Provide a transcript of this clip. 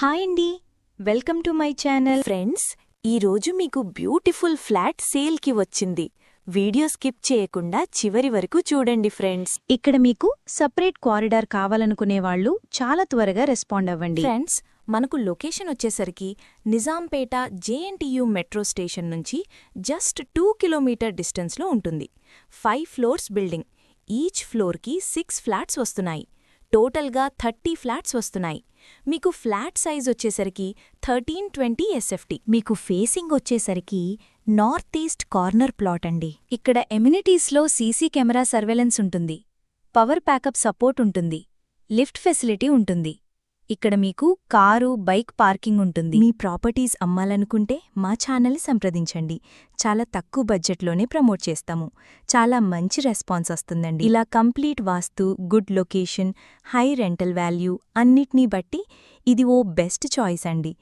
Hi అండి, welcome to my channel. Friends, ఈరోజు మీకు బ్యూటిఫుల్ ఫ్లాట్ సేల్కి వచ్చింది. వీడియో స్కిప్ చేయకుండా చివరి వరకు చూడండి ఫ్రెండ్స్. ఇక్కడ మీకు సపరేట్ కారిడార్ కావాలనుకునేవాళ్లు చాలా త్వరగా రెస్పాండ్ అవ్వండి. ఫ్రెండ్స్, మనకు లొకేషన్ వచ్చేసరికి నిజాంపేట జేఎన్టీయూ మెట్రో స్టేషన్ నుంచి జస్ట్ 2 కిలోమీటర్ డిస్టెన్స్లో ఉంటుంది. 5 ఫ్లోర్స్ బిల్డింగ్. ఈచ్ ఫ్లోర్కి 6 ఫ్లాట్స్ వస్తున్నాయి. టోటల్గా 30 ఫ్లాట్స్ వస్తున్నాయి. మీకు ఫ్లాట్ సైజ్ వచ్చేసరికి 1320 SFT. మీకు ఫేసింగ్ వచ్చేసరికి నార్త్ ఈస్ట్ కార్నర్ ప్లాట్ అండి. ఇక్కడ ఎమ్యూనిటీస్లో సీసీ కెమెరా సర్వేలెన్స్ ఉంటుంది, పవర్ ప్యాకప్ సపోర్ట్ ఉంటుంది, లిఫ్ట్ ఫెసిలిటీ ఉంటుంది. ఇక్కడ మీకు కారు, బైక్ పార్కింగ్ ఉంటుంది. మీ ప్రాపర్టీస్ అమ్మాలనుకుంటే మా ఛానల్ని సంప్రదించండి. చాలా తక్కువ బడ్జెట్లోనే ప్రమోట్ చేస్తాము. చాలా మంచి రెస్పాన్స్ వస్తుందండి. ఇలా complete vastu, good location, high rental value అన్నిటినీ బట్టి ఇది ఓ బెస్ట్ చాయిస్ అండి.